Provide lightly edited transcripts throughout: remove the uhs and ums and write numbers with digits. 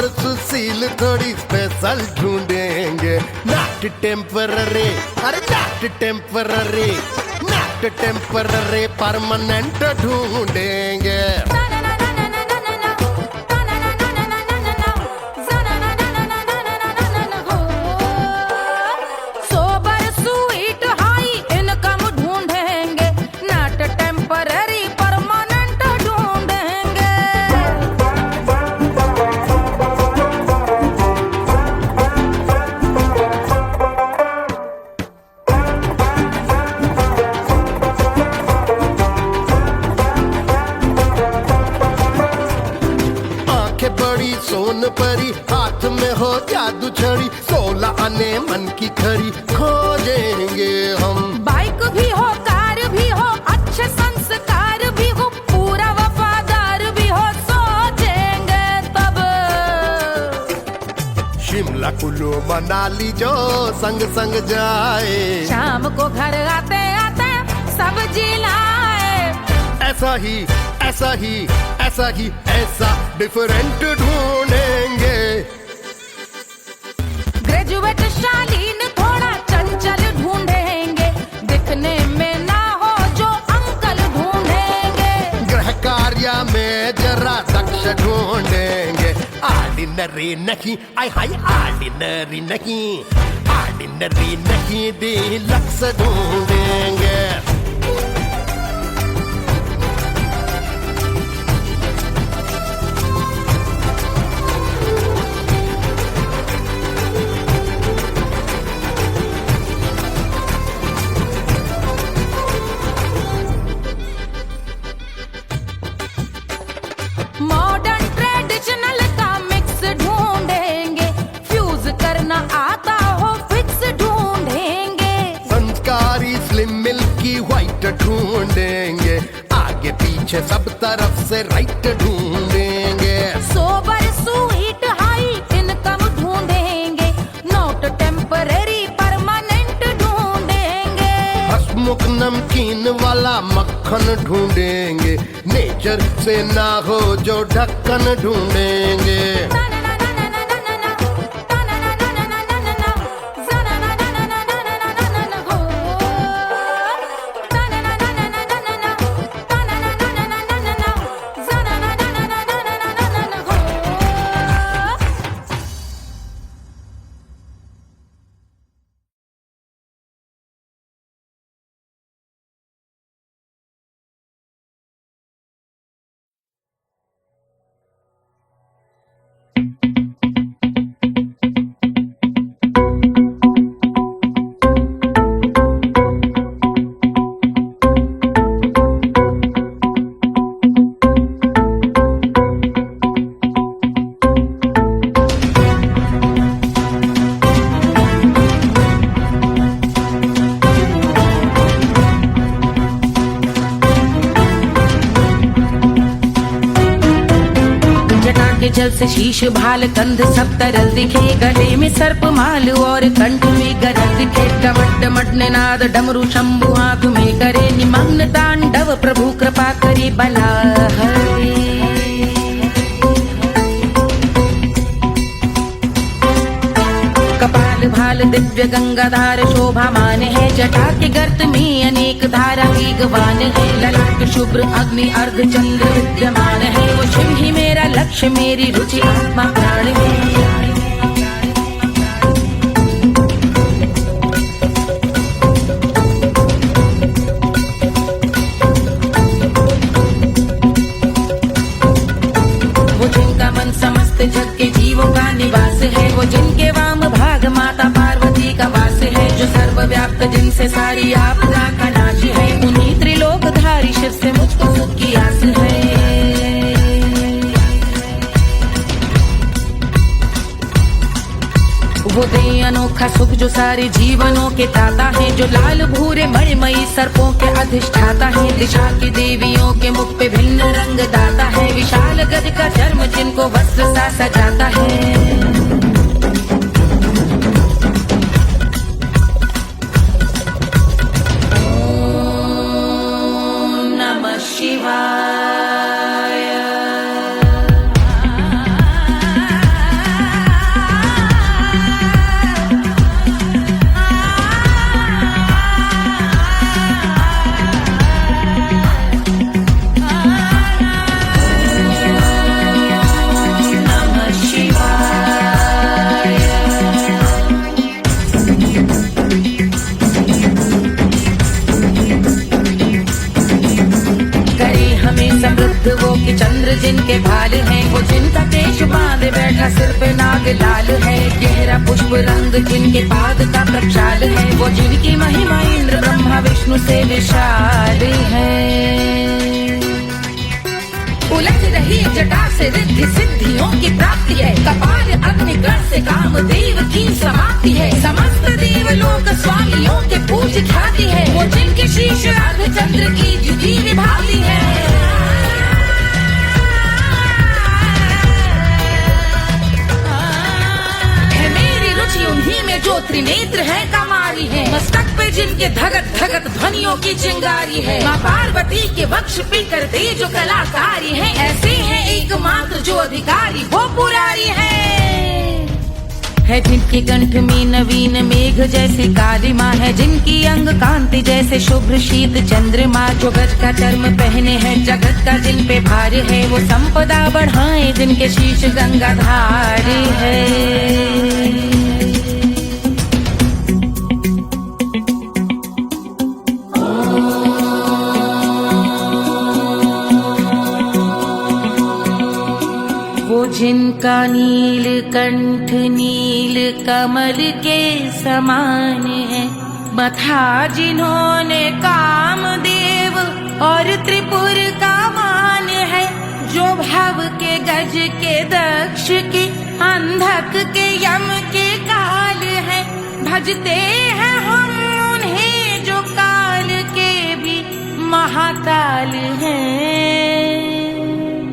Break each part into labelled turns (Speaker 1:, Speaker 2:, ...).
Speaker 1: और सुशील थोड़ी स्पेशल ढूंढेंगे। नॉट टेम्पररी, अरे not temporary, not temporary, permanent ढूंढेंगे। सोन परी, हाथ में हो जादू छड़ी, 16 आने मन की खरी खोजेंगे हम।
Speaker 2: बाइक भी हो, कार भी हो, अच्छे संस्कार भी हो, पूरा वफादार भी हो, सोचेंगे तब।
Speaker 1: शिमला कुल्लू मनाली जो संग संग जाए,
Speaker 2: शाम को घर आते आते सब्जी लाए।
Speaker 1: ऐसा ही ऐसा ही ऐसा ही ऐसा डिफरेंट ढूंढेंगे।
Speaker 2: ग्रेजुएट शालीन थोड़ा चंचल ढूंढेंगे, दिखने में ना हो जो अंकल ढूंढेंगे।
Speaker 1: गृह कार्य में जरा दक्ष ढूंढेंगे। ऑर्डिनरी नहीं, आय हाय ऑर्डिनरी नहीं, ऑर्डिनरी नहीं, डीलक्स ढूंढेंगे।
Speaker 2: मॉडर्न ट्रेडिशनल का मिक्स ढूंढेंगे, फ्यूज करना आता हो फिक्स ढूंढेंगे।
Speaker 1: संस्कारी स्लिम मिल्की व्हाइट ढूंढेंगे, आगे पीछे सब तरफ से राइट ढूंढेंगे।
Speaker 2: सोबर स्वीट हाई इनकम ढूंढेंगे, नॉट टेम्पररी परमानेंट ढूंढेंगे।
Speaker 1: हसमुख नमकीन वाला मक्खन ढूंढेंगे, नेचर से ना हो जो ढक्कन ढूंढेंगे।
Speaker 2: जल से शीश भाल कंध सब तरल दिखे, गले में सर्प माल और कंठ में गरज दिखे। डमट डमट निनाद डमरू शंभु हाथ में करे, निमग्न तांडव प्रभु कृपा करे बला हरे। कपाल भाल दिव्य गंगाधार शोभामान है, जटा के गर्त में अनेक धारा वेगवान है। ललाट शुभ्र अग्नि अर्ध चंद्र विद्यमान है, वो शिव ही मेरा लक्ष्य मेरी रुचि आत्मा प्राण में। वो जिनका मन समस्त जग के जीवों का निवास है, वो जिनके वाम भाग माता पार्वती का वास है। जो सर्वव्याप्त जिनसे सारी आपदा का नाश है, उन्हीं त्रिलोकधारी शिव से मुझको सुख की आस है। वो दे अनोखा सुख जो सारे जीवनों के दाता है, जो लाल भूरे मणिमयी सर्पों के अधिष्ठाता है। दिशा की देवियों के मुख पे भिन्न रंग दाता है, विशाल गज का चर्म जिनको वस्त्र सा सजाता है। शिवाय जिनका केश बांधे बैठा सिर पे नाग लाल है, गहरा पुष्प रंग जिनके पाद का प्रक्षाल है, वो जिनकी महिमा इंद्र ब्रह्मा विष्णु से विशाल है। उलझ रही जटा से रिद्धि सिद्धियों की प्राप्ति है, कपाल अग्निगण से कामदेव की समाप्ति है, समस्त देवलोक स्वामियों के पूज ख्याति है, वो जिनके शीश अर्धचंद्र की जुदी विभाति है। उन्हीं में जो त्रिनेत्र है कमारी है, मस्तक पे जिनके धगत धगत ध्वनियों की चिंगारी है, माँ पार्वती के वक्ष पे करते जो कलाकारी है, ऐसे हैं एकमात्र जो अधिकारी वो पुरारी है जिनके कंठ में नवीन मेघ जैसे काली माँ है, जिनकी अंग कांति जैसे शुभ्र शीत चंद्रमा, जो गज का चर्म पहने हैं जगत का जिन पे भार है, वो संपदा बढ़ाए जिनके शीश गंगाधार है। जिनका नील कंठ नील कमल के समान है, मथा जिन्होंने कामदेव और त्रिपुर का मान है, जो भव के गज के दक्ष के अंधक के यम के काल है, भजते हैं हम उन्हें जो काल के भी महाकाल हैं,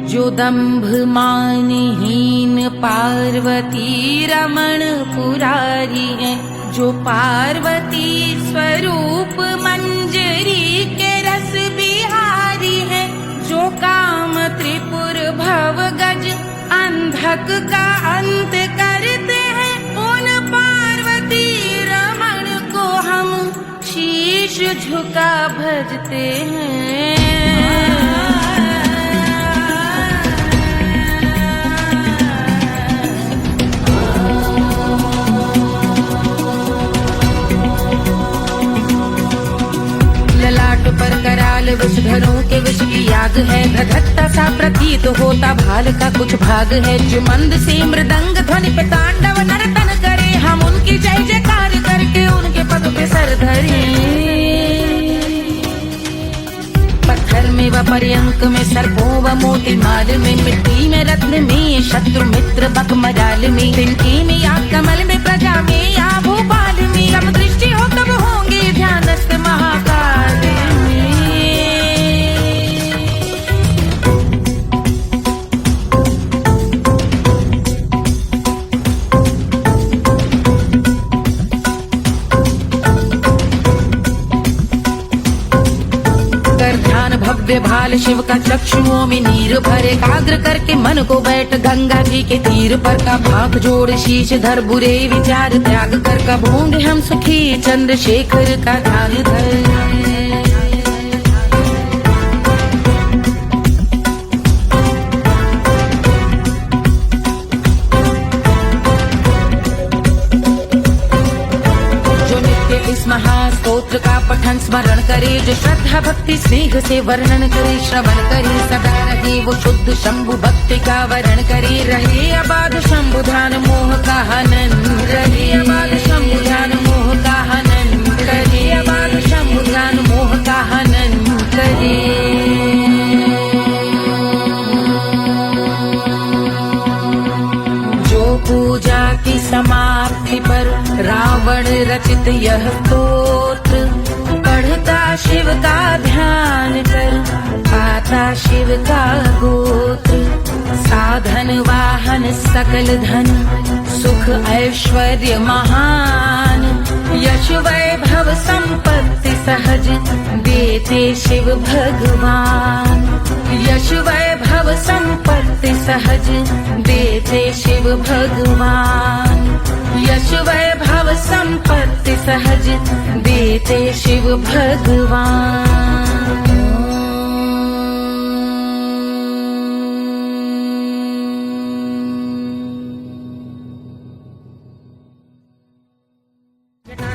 Speaker 2: जो दंभ मानहीन पार्वती रमण पुरारी है, जो पार्वती स्वरूप मंजरी के रस बिहारी है, जो काम त्रिपुर भव गज अंधक का अंत करते हैं, उन पार्वती रमण को हम शीश झुका भजते हैं। पर कराल विषधरों के विष की याग है, धधकता सा प्रतीत होता भाल का कुछ भाग है, जो मंद से मृदंग ध्वनि पे तांडव नर्तन करे, हम उनकी जय जयकार करके उनके पद पे सर धरे। पत्थर में व पर्यंक में सर्पों व मोती माल में, मिट्टी में रत्न में शत्रु मित्र बक मजाल में, तिनके में या कमल में प्रजा में या भोपाल में, अब दृष्टि हो तब होंगे ध्यानस्थ महाकाल में। भव्य भाल शिव का चक्षुओं में नीर भरे, एकाग्र करके मन को बैठ गंगा जी के तीर पर, का भाग जोड़ शीश धर बुरे विचार त्याग कर, कब होंगे हम सुखी चंद्रशेखर का ध्यान धर। महास्तोत्र का पठन स्मरण करे, जो श्रद्धा भक्ति स्नेह से वर्णन करे, श्रवण करे सदा रहे वो शुद्ध शंभु भक्ति का वर्ण करे, रहे अबाध शंभु ध्यान मोह का हनन, रहे अबाध शंभु ध्यान मोह का हनन, रहे अबाध शंभु ध्यान मोह का हनन करे। पूजा की समाप्ति पर रावण रचित यह स्तोत्र, पढ़ता शिव का ध्यान कर पाता शिव का गोत्र, साधन वाहन सकल धन सुख ऐश्वर्य महान, यश वैभव संपत्ति सहज देते शिव भगवान, यश वैभव संपत्ति सहज देते शिव भगवान, यश वैभव संपत्ति सहज देते शिव भगवान।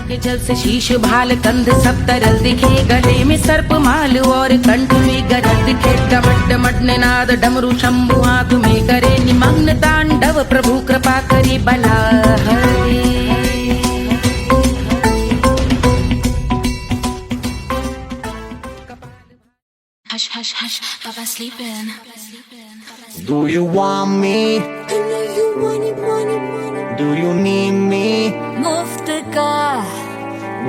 Speaker 2: के जल से शीश भाल कंध सब तरल दिखे, गले में सर्प माल और कंठ में गरज दिखे, डमट डमट निनाद डमरू शंभु हाथ में करे तब प्रभु कृपा करे बला हरे।
Speaker 3: Hush, hush, hush, Papa's sleeping.
Speaker 4: Do you want me?
Speaker 3: I know you want it.
Speaker 4: Do you need me?
Speaker 3: मुफ्त का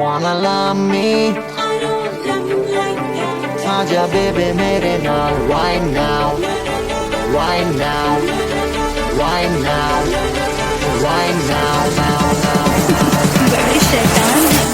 Speaker 4: Wanna love me?
Speaker 3: I don't love you like that.
Speaker 4: आजा baby मेरे नाल right now, right now, right now, right now, now, now.
Speaker 3: बड़े शैतान है।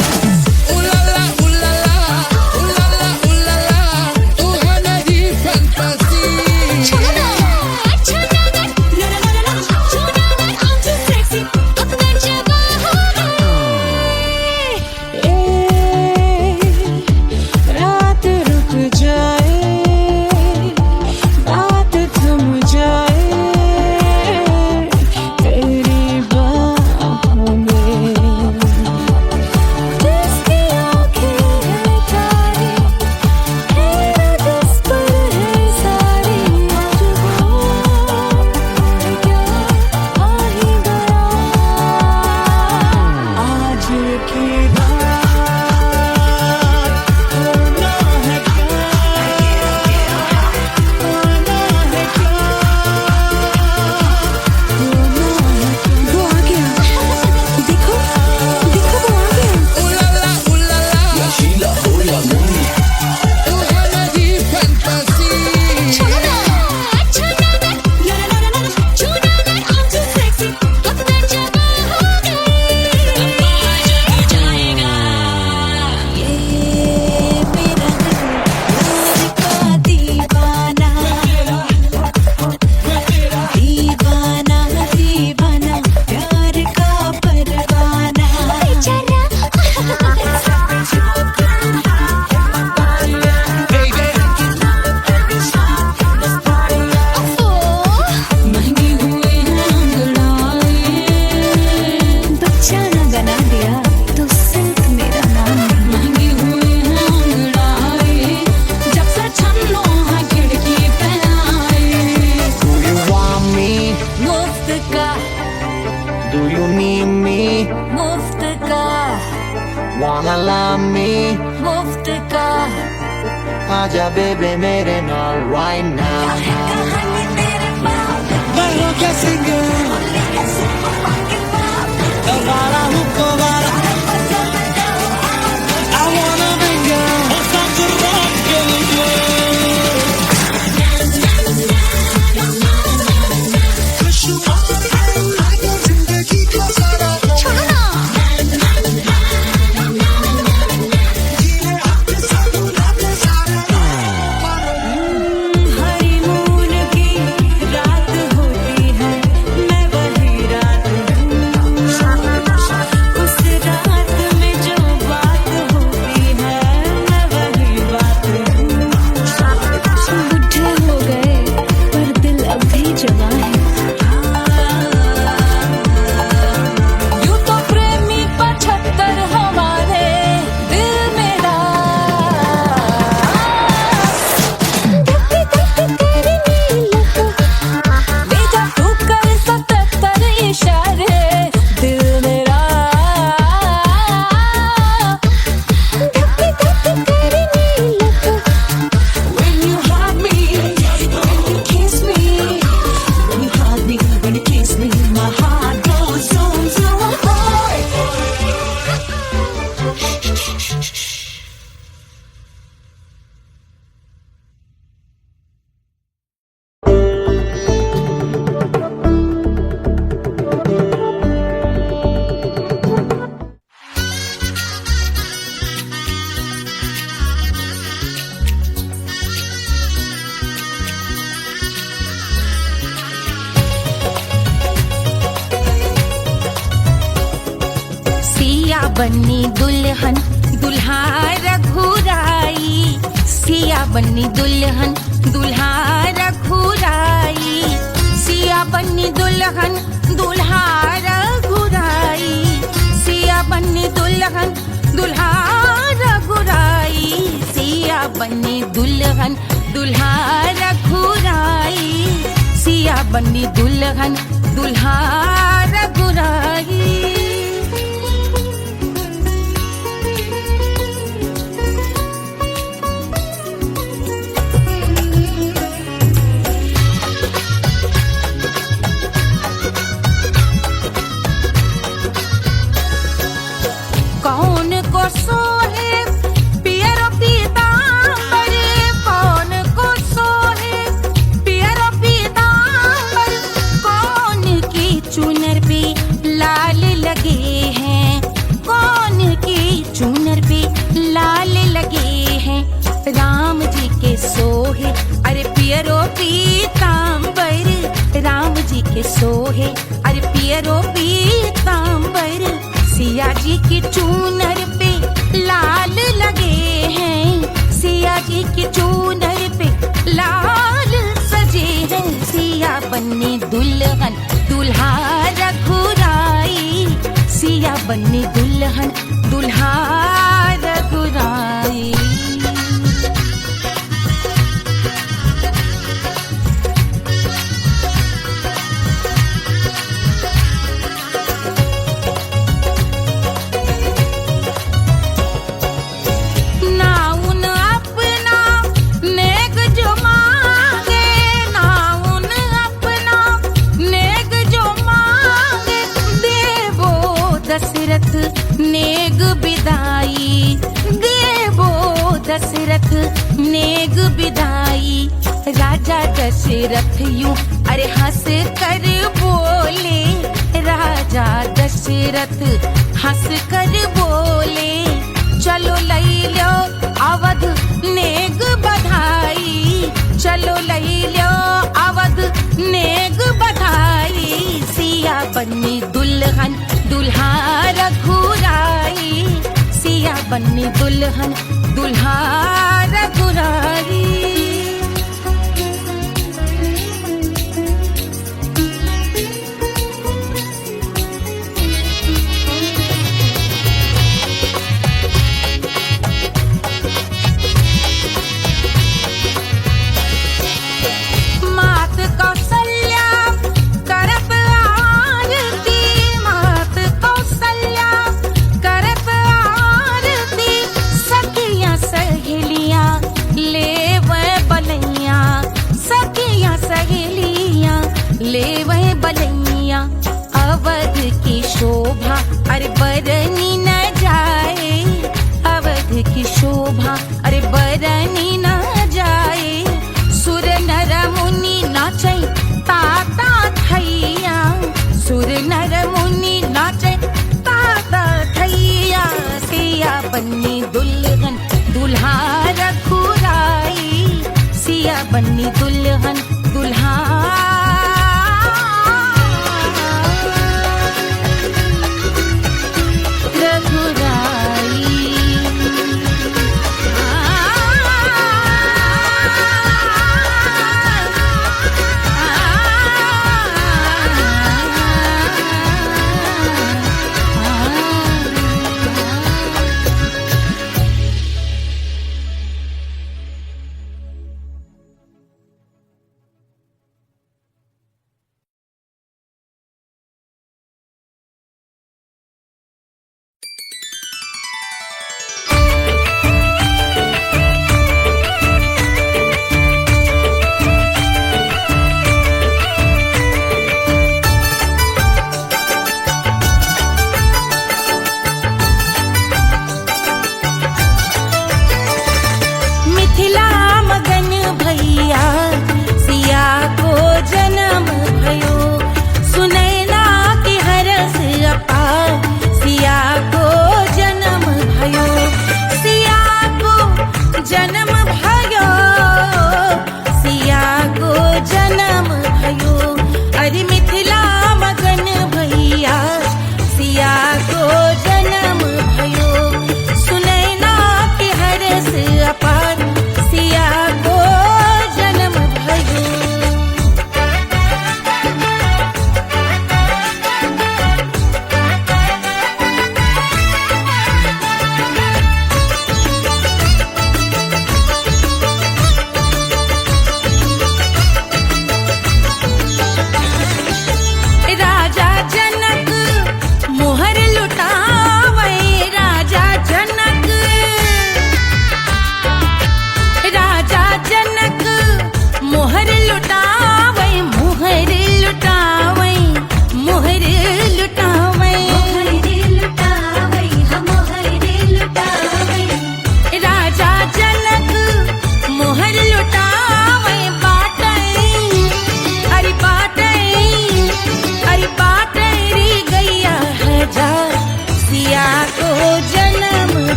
Speaker 4: Wanna love me?
Speaker 3: मुफ्त का
Speaker 4: आजा baby मेरे नाल right now.
Speaker 5: मैं हूँ क्या सिंगर, वाला हूँ कोवाला. I wanna bring girl, और साथ rock के लिए. जिंदगी का सारा
Speaker 2: बन्नी दुल्हन दुल्हा रघुराई, सिया बन्नी दुल्हन दुल्हा रघुराई, सिया बन्नी दुल्हन दुल्हा रघुराई, सिया बन्नी दुल्हन दुल्हा रघुराई, सिया बन्नी दुल्हन दुल्हा रघुराई, सिया बनी दुल्हन दुल्हा रघुराई। कौन को सोहे पियरो पीतांबर, कौन को सोहे पियरो पीतांबर, कौन की चुनर पे लाल लगे हैं, कौन की चुनर पे लाल लगे हैं। राम जी के सोहे अरे पियरो पीतांबर, राम जी के सोहे अरे पियरो पीतांबर, सिया जी की चूनर पे लाल लगे हैं, सिया जी की चूनर पे लाल सजे हैं। सिया बनी दुल्हन दुल्हा रघुराई, सिया बनी दुल्हन दुल्हा रघुराई। दशरथ नेग बिदाई, देवो दशरथ नेग बिदाई। राजा दशरथ यूं अरे हंस कर बोले, राजा दशरथ हंस कर बोले, चलो लई लो अवध नेग बधाई, चलो लई लो अवध नेग बधाई। सिया बनी दुल्हन दुल्हा रघुराई, सिया बनी दुल्हन दुल्हा रघुराई। मात कौशल्या करत आरती, मात कौशल्या करत आरती, सखियां सहेलियां लेवे बलैया, सखियां सहेलियां लेवे बलैया। अवध की शोभा अरे बरनी न जाए, अवध की शोभा अरे बरनी न जाए। सुर नर मुनि नाचे ताता थैया, सुर नर मुनि नाचे ताता थैया। सिया बनी दुल्हन दुल्हा रघुराई, सिया बनी दुल्हन दुल्हा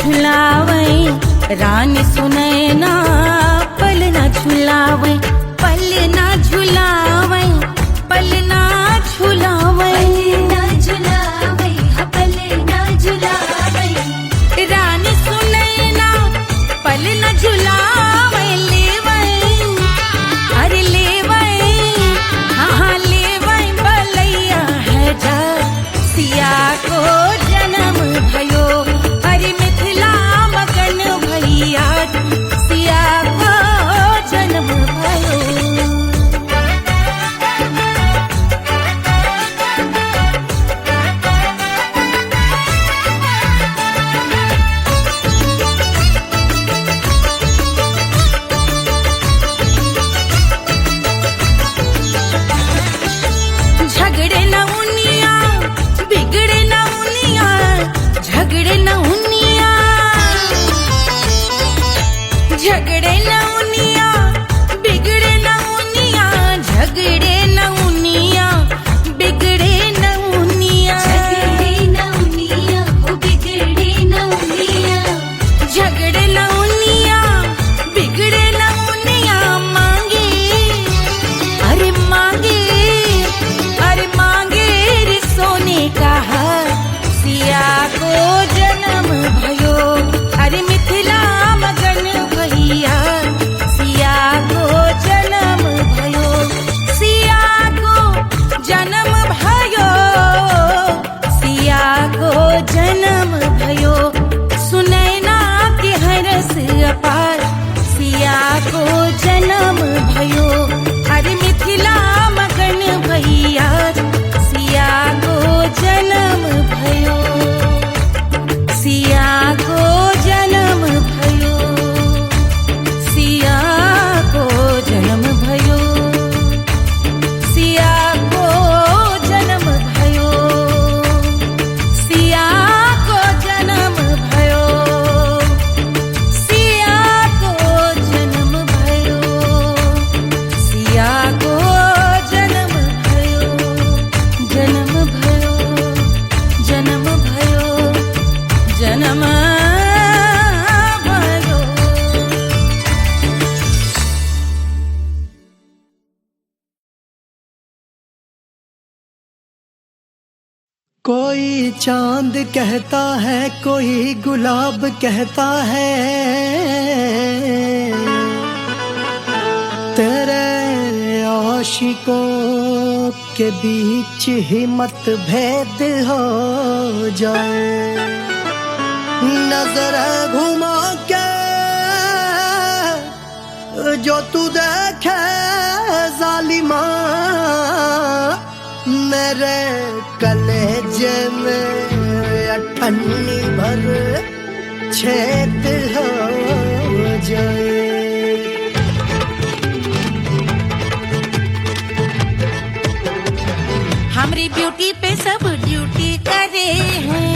Speaker 2: झुलावे रानी सुनैना, पल न झुलावे, पल न झुलावे, पल न झुलावे,
Speaker 3: ना झुलावे, पल ना झुलावे,
Speaker 2: रानी सुनैना पल न झुलावे, लेवै अरे लेवै, हाँ लेवै बलैया है जा सिया को जन्म भयो, अरे मिथिला मगन भैया सिया को जन्म भयो। झगड़े न उनिया, बिगड़े न उनिया, झगड़े न उनिया, झगड़े न उनिया, बिगड़े न उनिया, झगड़े न उनिया, बिगड़े न उनिया,
Speaker 3: झगड़े ना उनिया, ओ बिगड़े ना उनिया,
Speaker 2: झगड़े न उनिया, बिगड़े न उनिया, मांगे अरे मांगे, अरे मांगे रे सोने का हार, सिया को जन्म भयो, अरे मिथिला मगन भैया सिया को जन्म भयो, सिया को जन्म भयो, सिया को जन्म भयो, सुनैना के हरस अपार सिया को जन्म भयो, अरे मिथिला मगन भैया सिया को जन्म भयो, सिया को जन्म भयो, सिया को जन्म भयो, सिया को जन्म भयो, सिया को जन्म भयो, सिया को जन्म भयो, सिया को जन्म भयो, जन्म भयो, जन्म भयो, जन्म भयो।
Speaker 6: कोई चांद कहता है, कोई गुलाब कहता है, तेरे आशिकों के बीच ही मतभेद हो जाए। नजर घुमा के जो तू देखे जालिमा, मेरे कलेजे में अठन्नी भर छेद हो जाए।
Speaker 2: हमारी ब्यूटी पे सब ड्यूटी करे हैं,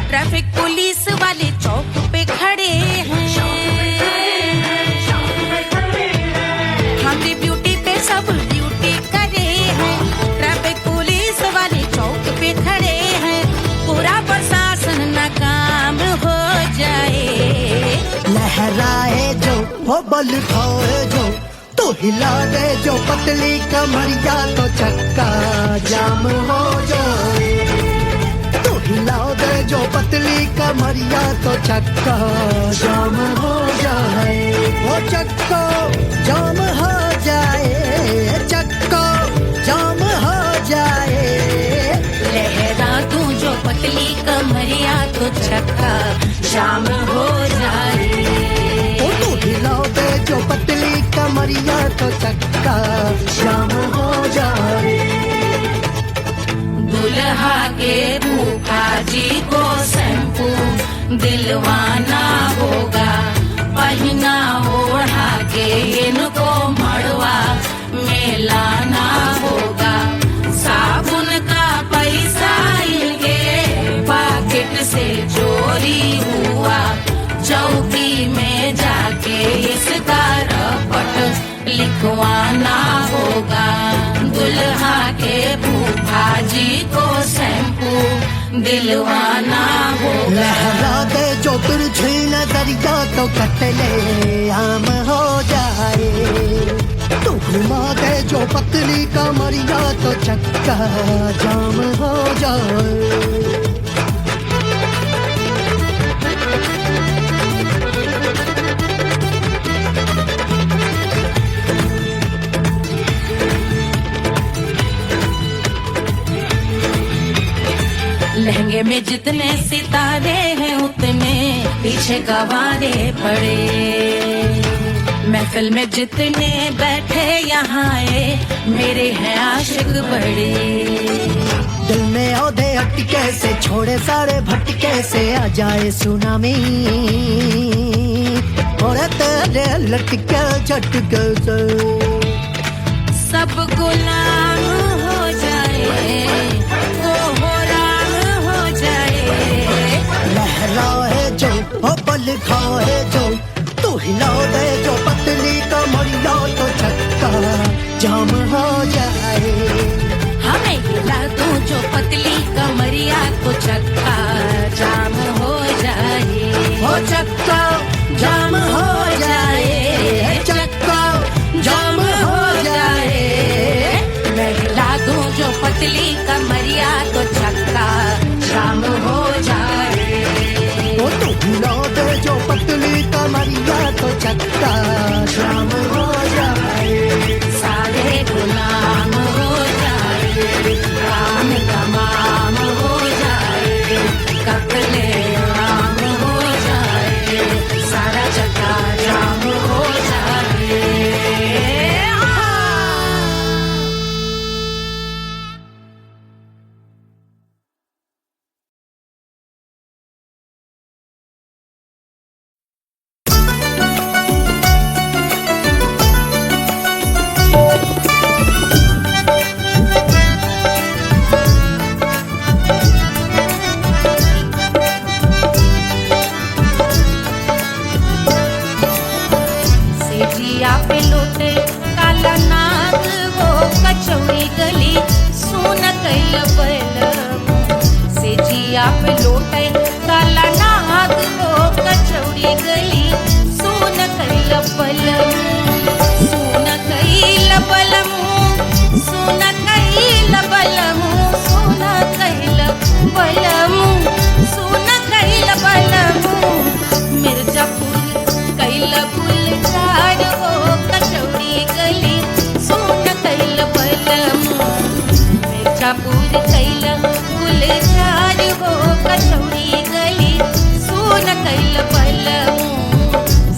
Speaker 2: ट्रैफिक पुलिस वाले चौक पे खड़े हैं, हमारी ब्यूटी पे सब ड्यूटी करे हैं, ट्रैफिक पुलिस वाले चौक पे खड़े हैं, पूरा प्रशासन नाकाम हो जाए।
Speaker 6: लहराए जो वो बल खाए जो, तो हिला दे जो पतली कमरिया, तो चक्का जाम हो जाए। तो हिला दे जो पतली कमरिया, तो चक्का जाम हो जाए। वो चक्का जाम हो जाए, चक्का जाम हो जाए।
Speaker 2: लहरा तू जो पतली कमरिया, तो चक्का जाम हो जाए।
Speaker 6: ओ तू हिला दे जो पतली कमरिया, तो चक्का जाम हो जाए।
Speaker 2: दुल्हा के फूफा जी को शैम्पू दिलवाना होगा, पहना ओढ़ा के इनको मड़वा में लाना होगा, साबुन का पैसा इनके पाकिट से चोरी हुआ, चौकी में जाके इसका रपट लिखवाना होगा। दुल्हा के फूफा जी को शैम्पू दिलवाना हो
Speaker 6: लहरा दे जो तिरछी नजरिया तो कतले आम हो जाए तू घुमा दे जो पतली कमरिया तो चक्का जाम हो जाए
Speaker 2: लहंगे में जितने सितारे हैं उतने पीछे गवारे पड़े महफिल में जितने बैठे यहाँ आए मेरे हैं आशिक बड़े
Speaker 6: दिल में औधे हटके से छोड़े सारे भटके से आ जाए सुनामी और तेरे लटके झटके से
Speaker 2: सब गुलाम हो जाए
Speaker 6: लहराए जो हो पल खाए जो तू हिला दे जो पतली कमरिया तो चक्का जाम हो जाए
Speaker 2: हमें हिला दूं जो पतली कमरिया तो चक्का जाम हो जाए
Speaker 6: हो चक्का जाम हो जाए चक्का जाम हो जाए
Speaker 2: मैं हिला दूं जो पतली कमरिया तो चक्का जाम हो जाए
Speaker 6: वो तू हिला दे जो पतली कमरिया तो चक्का जाम हो जाए
Speaker 2: सारे गुलाम हो जाए काम तमाम हो जाए कपले आम हो जाए सारा चक्का जाम हो जाए सेजिया पे लोटे काला नाग वो कचौड़ी गली सुन कैल बलम सेजिया पे लोटे काला नाग वो कचौड़ी गली सुन कैल बलम सुन कैल बलम सुन कैल बलम सुन कैल बलम सुन कैल बलम मिर्जापुर कैल गुलजार हो कचौड़ी गली सुन कैल बलम मिर्जापुर कैल गुलजार हो कचौड़ी गली सुन कैल बलम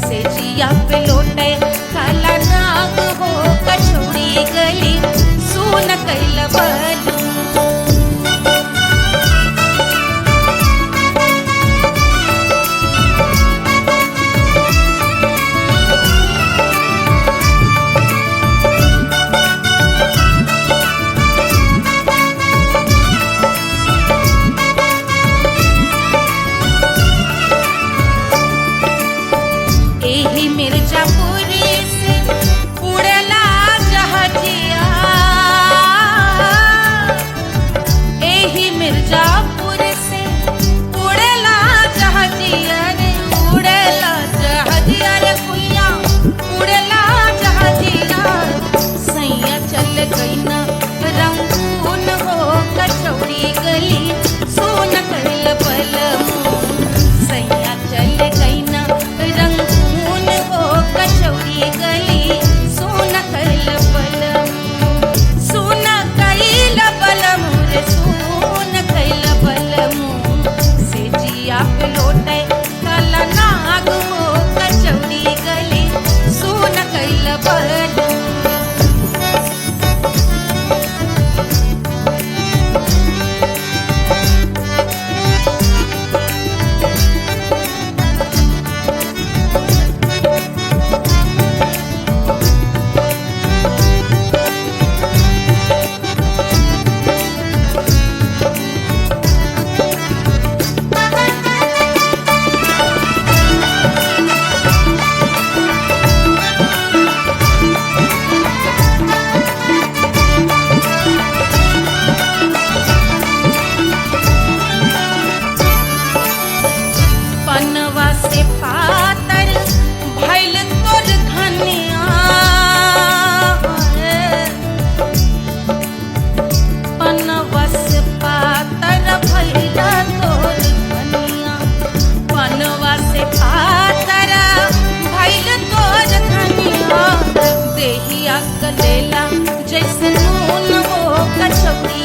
Speaker 2: सेजिया पे लोटे काला नाग हो कचौड़ी गली सुन कैल बलम एही मिर्जापुर से उड़ला जहाजिया एही मिर्जापुर से उड़ला जहाजिया रे उड़ला जहाजिया रे कुइया उड़ला जहाजिया सैया चल गई ना रंगून हो कचौड़ी गली सोन कैल बलम सैया चल गई ना रंगून हो कचौड़ी गली सोन कैल बलम सोन कैल बलम रे सोन कैल बलम सेजिया पे लोटे काला नाग हो कचौड़ी गली सोन कैल बलम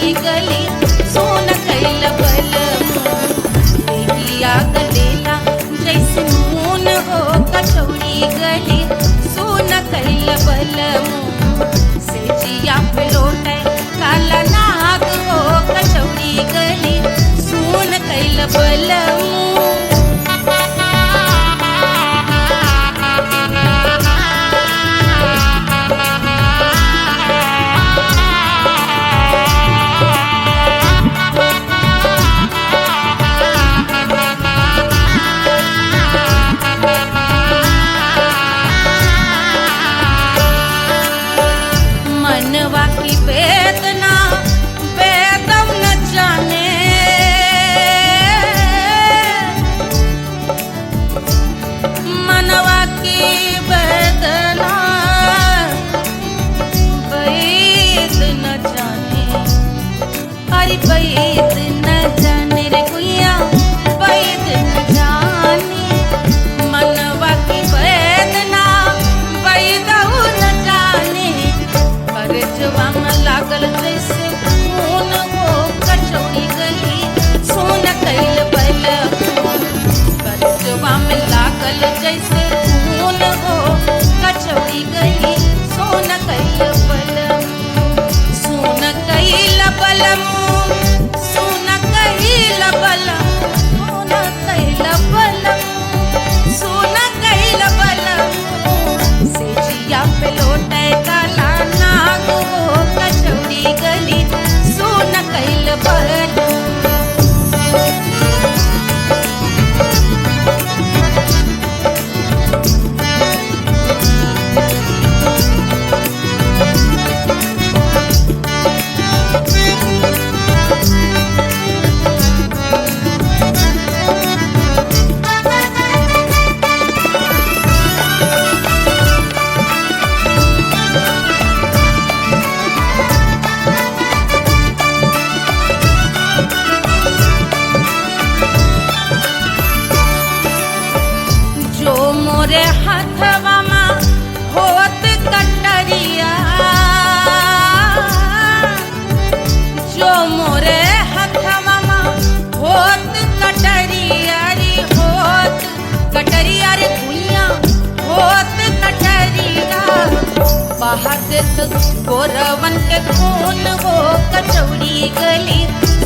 Speaker 2: कचौड़ी गली सोन कैल बलमुआ गलेला जैसे नून हो कचौड़ी गली सोन कैल बलमुआ से जिया पे लौटे काला नाग हो कचौड़ी गली सोन कैल बलमुआ मनवा की वेदना वेदम न जाने मनवा की वेदना वैद न जाने अरे वैद न जाने रे गुइया वैद न जाने मनवा की वेदना वैद न जाने परजवा में लागल जैसे खून हो कचौड़ी गली सोन कैल बलमुआ परजवा में लागल जैसे खून हो कचौड़ी गली सोन कैल बलमुआ सोन कैल बलमुआ सोन कैल बलमुआ सोन कैल बलमुआ से जिया पे लौटे काला नाग हो कचौड़ी गली सोन कैल बलमुआ जो मोरे हथवा में होत कटरिया जो मोरे हथवा में होत कटरिया रे होत कटरिया रे भुइया होत कटरिया बहात गोरवन के खून हो कचौड़ी गली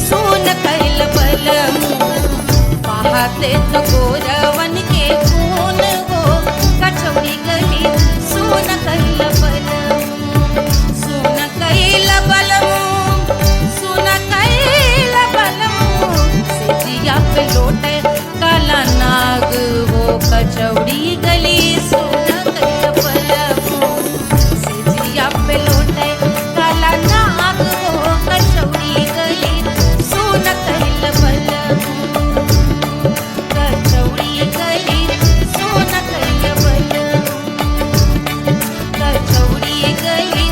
Speaker 2: सोन कैल बलमुआ बहाते तो गोरवन के खून हो कचौड़ी गली सोन कैल बलमुआ सोन कैल बलमुआ सोन कैल बलमुआ से जिया पे लौटे काला नाग हो कचौड़ी गली सोन कैल बलमुआ से जिया पे लौटे काला नाग हो कचौड़ी गली सोन कैल बलमुआ कचौड़ी गली सोन कैल बलमुआ कचौड़ी गली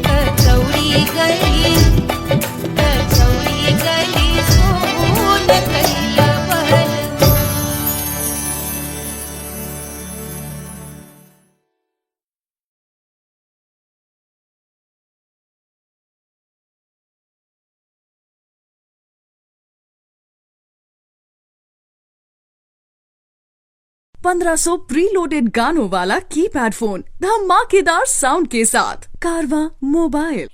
Speaker 2: कचौड़ी गली कचौड़ी गली सोन कैल बलमुआ
Speaker 7: ₹1500 प्रीलोडेड गानों वाला कीपैड फोन धमाकेदार साउंड के साथ कारवा मोबाइल।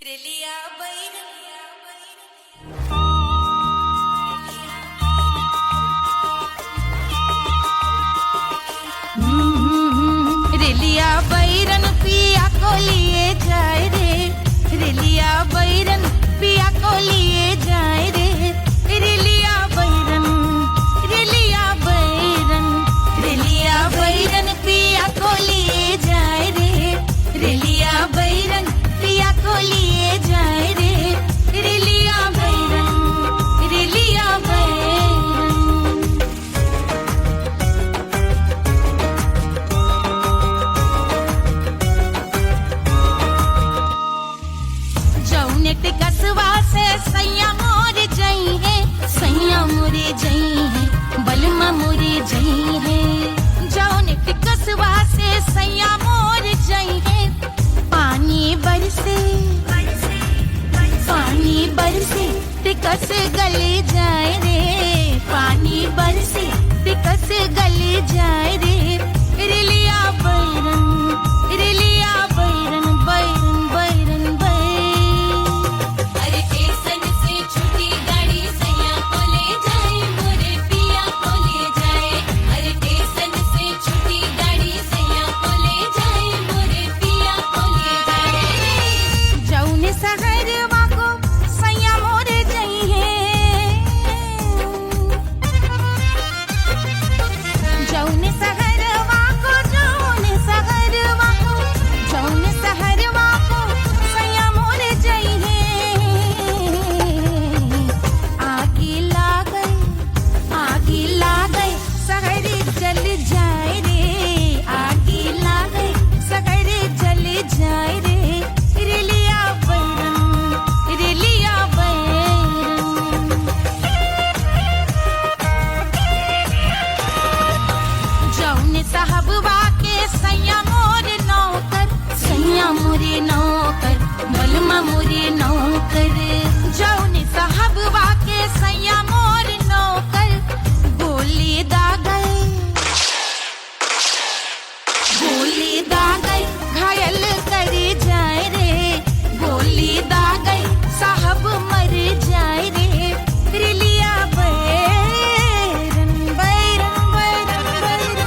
Speaker 2: रेलिया बैरन पिया को लिए जाए रे रेलिया बैरन पिया को लिए जाए रे रेलिया बैरन रेलिया बैरन रेलिया बैरन पिया को लिए जाए रे रेलिया बैरन पिया को लिए जाए रे रेलिया बैरन रेलिया बैरन जौने टिकसवा से सैया मोर जई है सैया मोरे जई है बलमा मोरे जई है जौने टिकसवा से सैया मोर जई है पानी बरसे पानी
Speaker 3: बरसे टिकस गले जाए रे, पानी बरसे टिकस गले जाए रे। रिलिया बैरन, रिलिया बैरन, बैरन बैरन बैरन। अरे स्टेशन से छुट्टी गाड़ी सैया को ले जाए, मोरे पिया को ले जाए। अरे स्टेशन से छुट्टी गाड़ी सैया को ले जाए, मोरे पिया को ले जाए। जौने सहरवा को सैया मोरे जइहे, जौने सहरवा को, जौने सहरवा को, जौने सहरवा को सैया मोरे जइहे। आगी लागई, आगी लागई सहरी जल जाए रे, आगी लागई सहरी जल जाए रे। रिलिया बैरन, रिलिया बैरन। जौने साहबवा के सैया मोरे नौकर, सैया मोरे नौकर, बलमा मोरे नौकर। जौने साहबवा के सैया मोरे नौकर, गोली दागई, गोली दागई घायल करे जाए रे, गोली दागई साहब मर जाए रे। रिलिया बैरन, बैरन बैरन बैरन।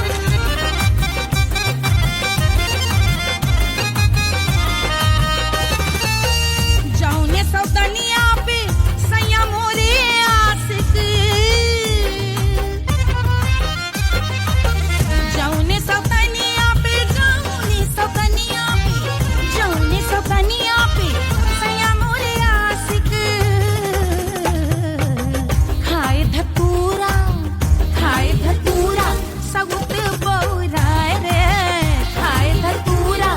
Speaker 3: जौने सौतनिया पे सैया मोरे आशिक, जौने सौतनिया पे, जौने सौतनिया पे, जौने सौतनिया पे सैया मोरे आशिक। खाए धतूरा, खाए धतूरा सउत बौराए रे, खाए धतूरा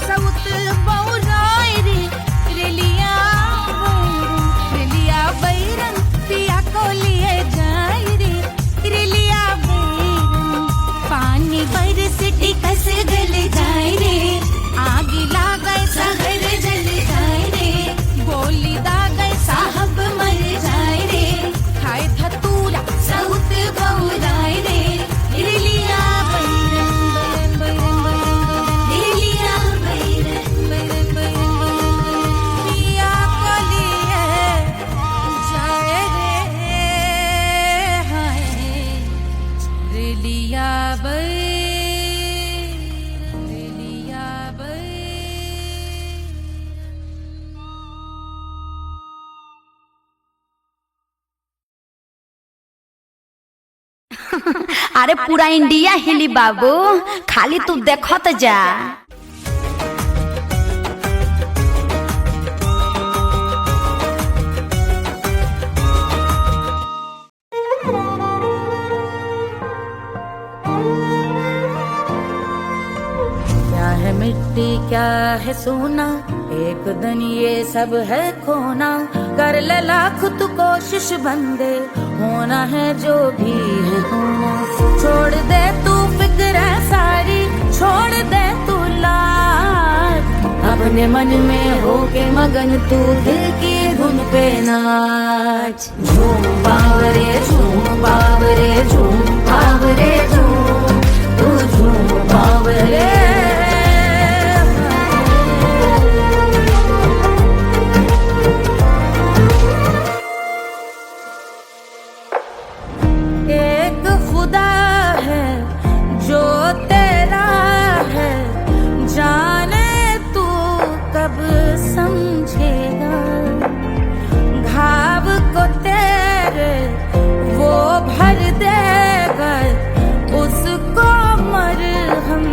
Speaker 3: सउत बौराए रे। रिलिया बैरन, रिलिया बैरन पिया को लिए जाए रे। रिलिया बैरन, पानी बरस टिकस गले जाए रे, आगी लागई सहर जल जाए रे। गोली दागई साहब मर जाए रे, खाए धतूरा सउत बौराए रे। रिलिया बैरन, बैरन बैरन बैरन, रिलिया बैरन, बैरन बैरन बैरन। पिया को लिए जाए रे, हाय रिलिया बैरन, रिलिया बैरन।
Speaker 8: अरे पूरा इंडिया हिली बाबू, खाली तू देखत जा।
Speaker 2: क्या है मिट्टी क्या है सोना, एक दिन ये सब है खोना। कर ले लाख तू कोशिश बंदे, होना है जो भी है होना। छोड़ दे तू फिक्र सारी, छोड़ दे तू लाज, अपने मन में होके मगन तू दिल की धुन पे नाच। झूम बावरे झूम बावरे झूम बावरे झूम, तू झूम बावरे। एक खुदा है जो तेरा है, जाने तू कब समझेगा। घाव को तेरे वो भर देगा, उसको मरहम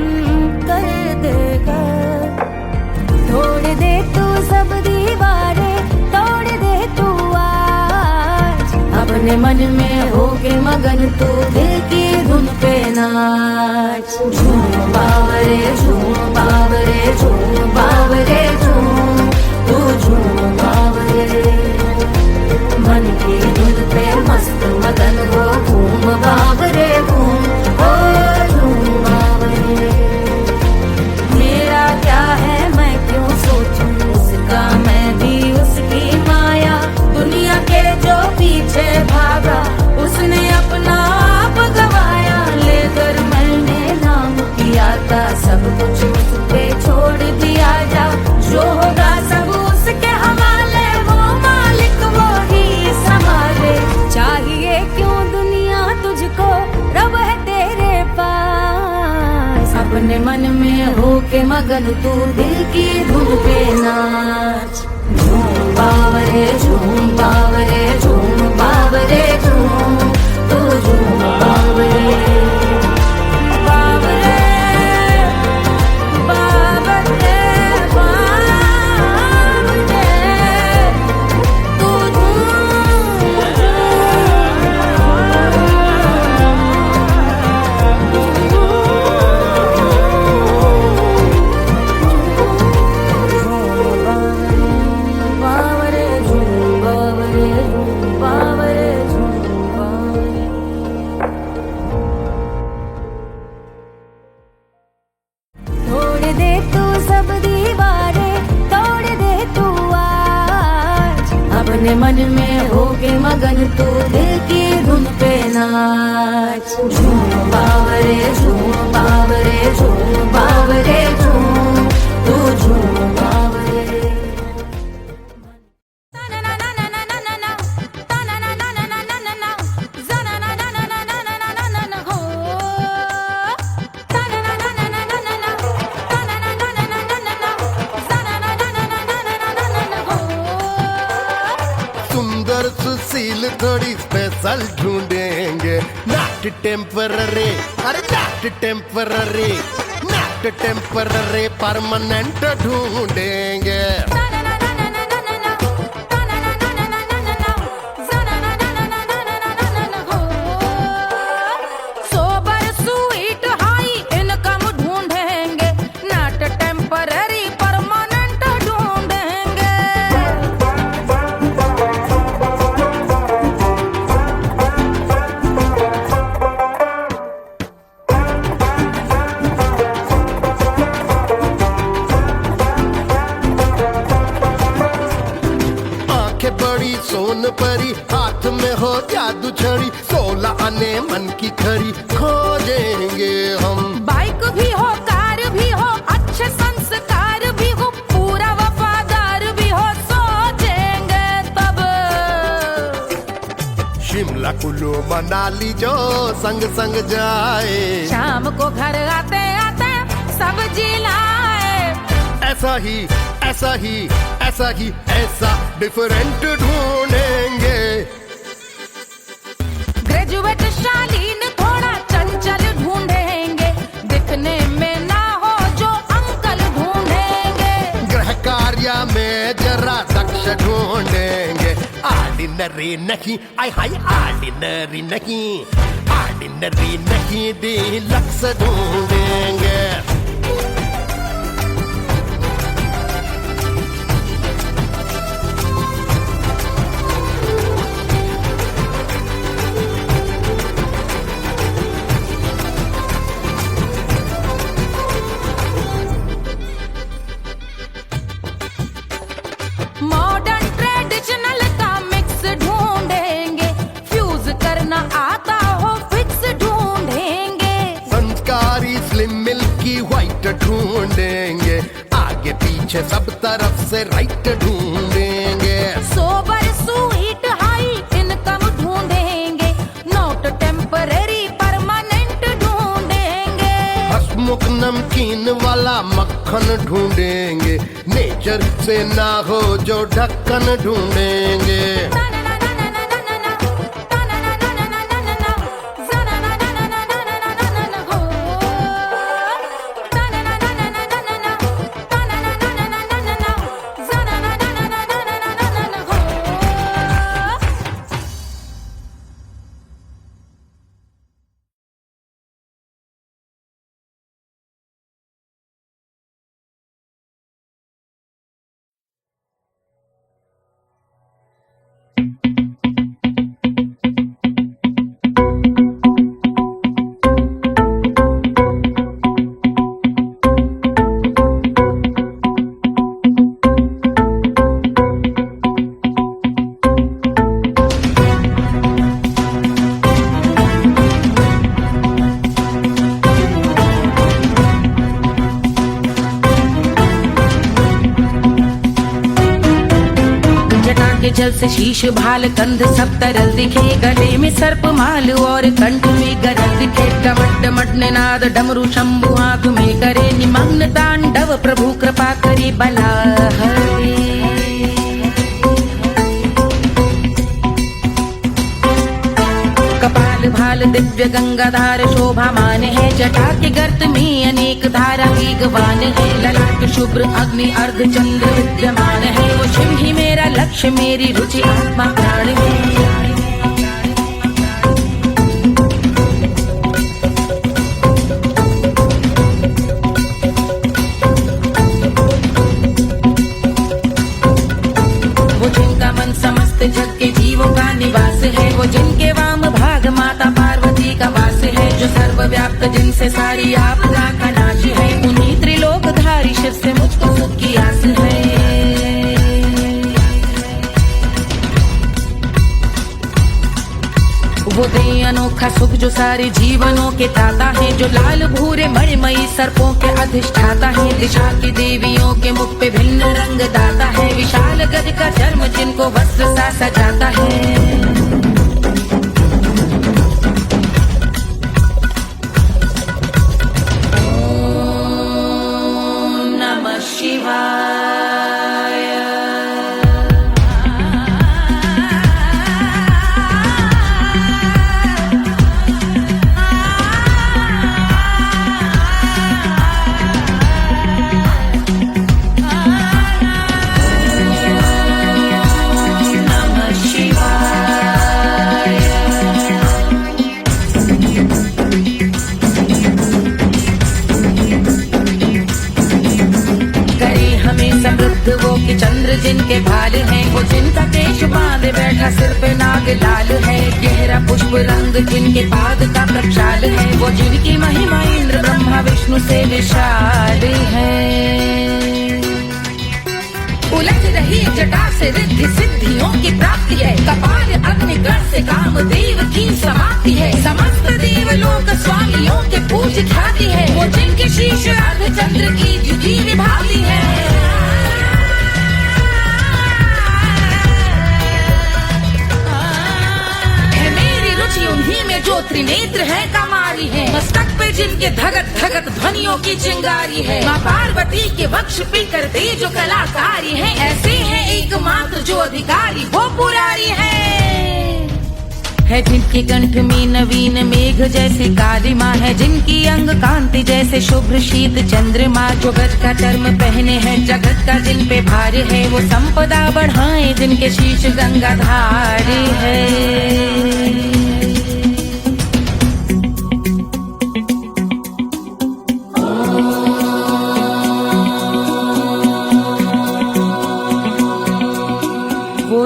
Speaker 2: कर देगा। तोड़ दे तू सब दीवारें, तोड़ दे तू आज, अपने मन में होके मगन तू दिल की धुन पे नाच। झूम बावरे झूम बावरे झूम बावरे झूम, तू झूम बावरे। मन की धुन पे मस्त मगन हो, घूम बावरे घूम, ओ झूम बावरे। मेरा क्या है मैं क्यों सोचूं उसका, मैं भी उसकी माया। होके मगन तू दिल की धुन पे नाच। झूम बावरे झूम बावरे झूम बावरे झूम, तू झूम बावरे बावरे बावरे बावरे, तू बावरे झूम बावरे झूम बावरे झूम बावरे। तोड़ दे तू सब दीवारें, तोड़ दे तू आज, अपने मन में होके मगन तू दिल की धुन पे नाच। झूम बावरे झूम बावरे झूम बावरे झूम, तू झूम बावरे।
Speaker 1: सुंदर सुशील थोड़ी स्पेशल ढूंढेंगे, नॉट टेम्पररी, अरे not temporary, not temporary, permanent ढूंढेंगे।
Speaker 2: सोबर स्वीट हाई इनकम ढूंढेंगे, नॉट टेम्पररी परमानेंट ढूंढेंगे।
Speaker 1: आंखें बड़ी सोन परी, हाथ में हो जादू छड़ी, 16 आने मन की खरी खोजेंगे हम।
Speaker 2: बाइक भी हो कार भी हो, अच्छे संस्कार भी हो, पूरा वफादार भी हो, सोचेंगे तब।
Speaker 1: शिमला कुल्लू मनाली जो संग संग जाए,
Speaker 2: शाम को घर आते आते सब्जी लाए।
Speaker 1: ऐसा ही ऐसा ही ऐसा ही ऐसा डिफरेंट ढूंढेंगे।
Speaker 2: ग्रेजुएट शालीन थोड़ा चंचल ढूंढेंगे, दिखने में ना हो जो अंकल ढूंढेंगे।
Speaker 1: गृह कार्य में जरा दक्ष ढूंढेंगे, ऑर्डिनरी नहीं, आई हाय ऑर्डिनरी नहीं, ऑर्डिनरी नहीं, डीलक्स ढूंढेंगे।
Speaker 2: मॉडर्न ट्रेडिशनल का मिक्स ढूंढेंगे, फ्यूज करना आता हो फिक्स ढूंढेंगे।
Speaker 1: संस्कारी स्लिम मिल्की व्हाइट ढूंढेंगे, आगे पीछे सब तरफ से राइट ढूंढेंगे।
Speaker 2: सोबर स्वीट हाई इनकम ढूंढेंगे, नॉट टेम्पररी परमानेंट ढूंढेंगे।
Speaker 1: हसमुख नमकीन वाला मक्खन ढूंढेंगे, नेचर से ना हो जो ढक्कन ढूंढेंगे।
Speaker 2: के जल से शीश भाल कंध सब तरल दिखे, गले में सर्प माल और कंठ में गरल दिखे। डमट डमट निनाद डमरू शंभु हाथ में करे निमग्न तांडव प्रभु कृपा करे बला हरे। कपाल भाल दिव्य गंगाधार शोभामान है, जटा के गर्त में अनेक धारा वेगवान है, ललाट शुभ्र अग्नि अर्ध चंद्र विद्यमान है, वो शिव ही मेरा लक्ष्य मेरी रुचि आत्मा प्राण है। वो जिनका मन समस्त जग के जीवों का निवास है, वो जिनके वाम भाग माता पार्वती का वास है, जो सर्वव्याप्त जिनसे सारी आपदा का नाश है, उन्हीं त्रिलोकधारी शिव से मुझको सुख की आस है। वो दे अनोखा सुख जो सारे जीवनों के दाता है, जो लाल भूरे मणिमयी सर्पों के अधिष्ठाता है, दिशा की देवियों के मुख पे भिन्न रंग दाता है, विशाल गज का चर्म जिनको वस्त्र सा सजाता है। ओम नमः शिवाय। वो कि चंद्र जिनके भाल हैं, वो जिनका केश बांधे बैठा सिर पे नाग लाल है, गहरा पुष्प रंग जिनके पाद का प्रक्षाल है, वो जिनकी महिमा इंद्र ब्रह्मा विष्णु से विशाल है। उलझ रही जटा से रिद्धि सिद्धियों की प्राप्ति है, कपाल अग्निगण से कामदेव की समाप्ति है, समस्त देवलोक स्वामियों के पूज ख्याति है, वो जिनके शीश अर्ध चंद्र की जुटी विभाती है। उन्हीं में जो त्रिनेत्र है कमारी है, मस्तक पे जिनके धगत धगत ध्वनियों की चिंगारी है, माँ पार्वती के वक्ष पे करते जो कलाकारी है, ऐसे हैं एकमात्र जो अधिकारी वो पुरारी है जिनके कंठ में नवीन मेघ जैसे काली माँ है, जिनकी अंग कांति जैसे शुभ्र शीत चंद्रमा, जो गज का चर्म पहने हैं जगत का जिन पे भार है, वो संपदा बढ़ाए जिनके शीश गंगाधार है।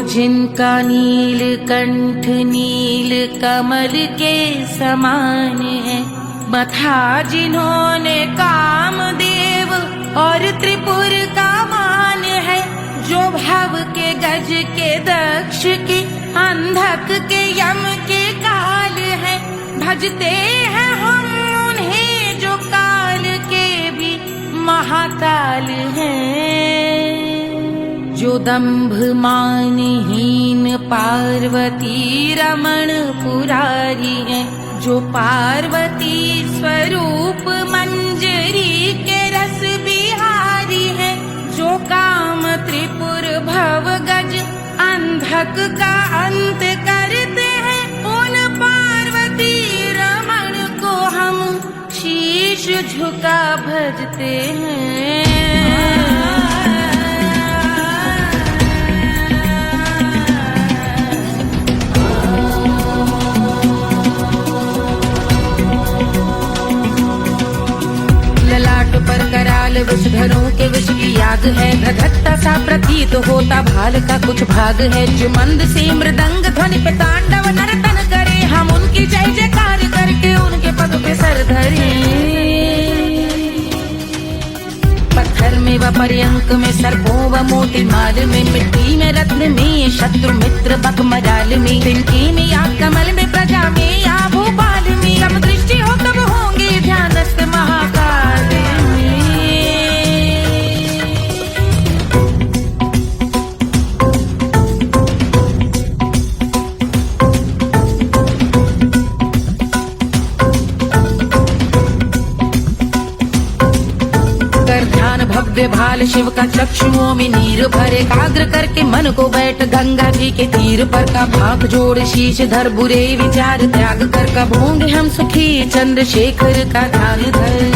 Speaker 2: जिनका नील कंठ नील कमल के समान है, मथा जिन्होंने कामदेव और त्रिपुर का मान है, जो भव के गज के दक्ष के अंधक के यम के काल है, भजते हैं हम उन्हें जो काल के भी महाकाल हैं, जो दंभ मानहीन पार्वती रमण पुरारी है, जो पार्वती स्वरूप मंजरी के रस बिहारी है, जो काम त्रिपुर भव गज अंधक का अंत करते हैं, उन पार्वती रमण को हम शीश झुका भजते हैं। पर कराल विषधरों के विष की याद है, धधकता सा प्रतीत होता भाल का कुछ भाग है, जो मंद से मृदंग ध्वनि पे तांडव नर्तन करे, हम उनकी जय जयकार करके उनके पद पे सर धरे। पत्थर में व पर्यंक में सर्पों व मोती माल में, मिट्टी में रत्न में शत्रु मित्र बक मजाल में, तिनके में या कमल में प्रजा में या भोपाल में, सब दृष्टि हो तब होंगे ध्यानस्थ महाकाल में। भव्य भाल शिव का चक्षुओं में नीर भरे एकाग्र करके मन को बैठ गंगा जी के तीर पर का भाग जोड़ शीश धर बुरे विचार त्याग कर कब होंगे हम सुखी चंद्रशेखर का ध्यान धर।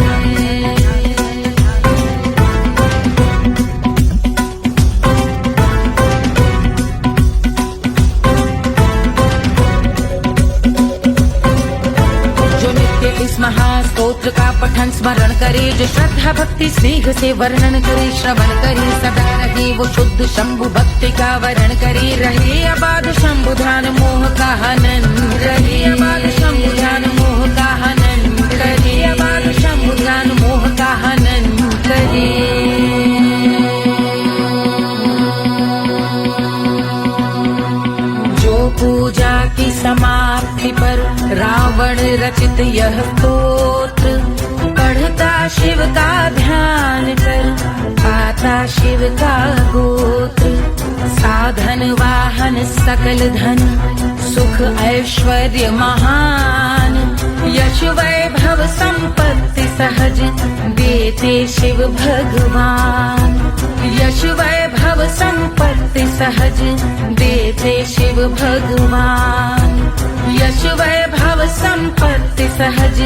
Speaker 2: इस महास्तोत्र का पठन स्मरण करे जो श्रद्धा भक्ति स्नेह से वर्णन करे श्रवण करे सदा रहे वो शुद्ध शंभु भक्ति का वर्ण करे रहे अबाध शंभु ध्यान मोह का हनन रहे अबाध शंभु ध्यान मोह का हनन करे अबाध शंभु ध्यान मोह का हनन करे। पूजा की समाप्ति पर रावण रचित यह स्तोत्र पढ़ता शिव का ध्यान कर पाता शिव का गोत्र साधन वाहन सकल धन सुख ऐश्वर्य महान यश वैभव संपत्ति सहज देते शिव भगवान यश वैभव संपत्ति सहज देते शिव भगवान यश वैभव संपत्ति सहज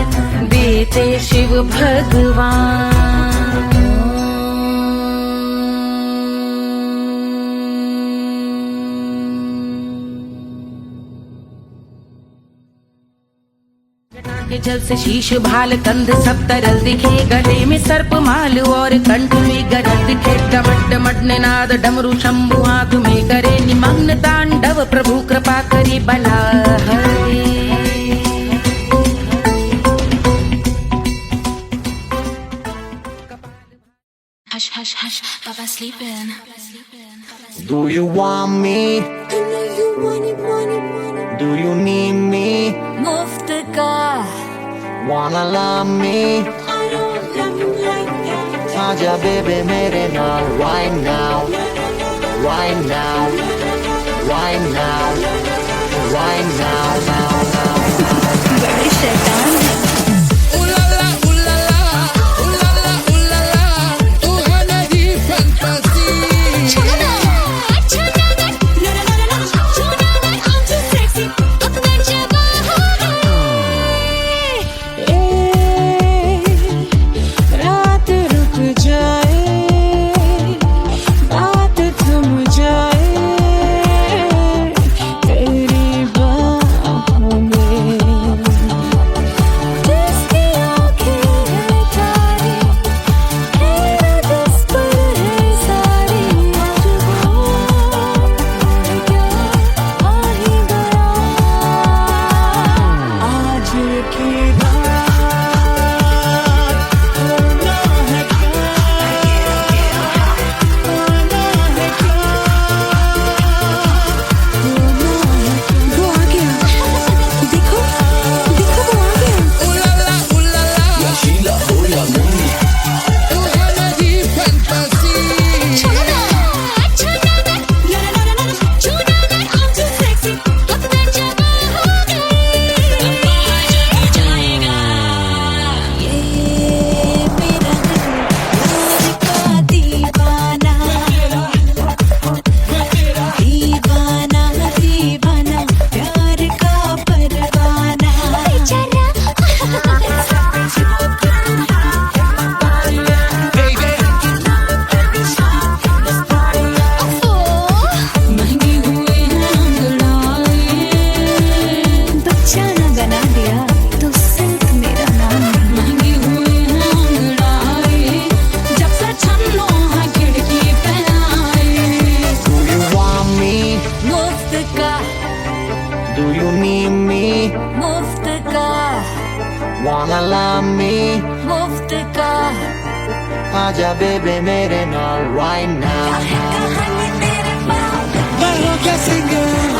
Speaker 2: देते शिव भगवान। के जल से शीश भाल कंध सब तरल दिखे गले में सर्प माल और कंठ में गरज दिखे डमट डमट निनाद डमरू शंभु हाथ में करे निमग्न तांडव प्रभु कृपा करे बला हरे।
Speaker 3: Hush hush hush, Papa sleeping.
Speaker 4: Do you want me?
Speaker 3: I know you want it.
Speaker 4: Do you need me?
Speaker 3: मुफ्त का
Speaker 4: Wanna love me?
Speaker 3: I don't love you like that.
Speaker 4: आजा बेबे मेरे नाल right now, right now, right now, right now, now, now.
Speaker 3: बड़ी शैतान है।
Speaker 4: Wanna love me?
Speaker 3: मुफ्त का
Speaker 4: आजा बेबे मेरे नाल right now.
Speaker 5: Barroca singer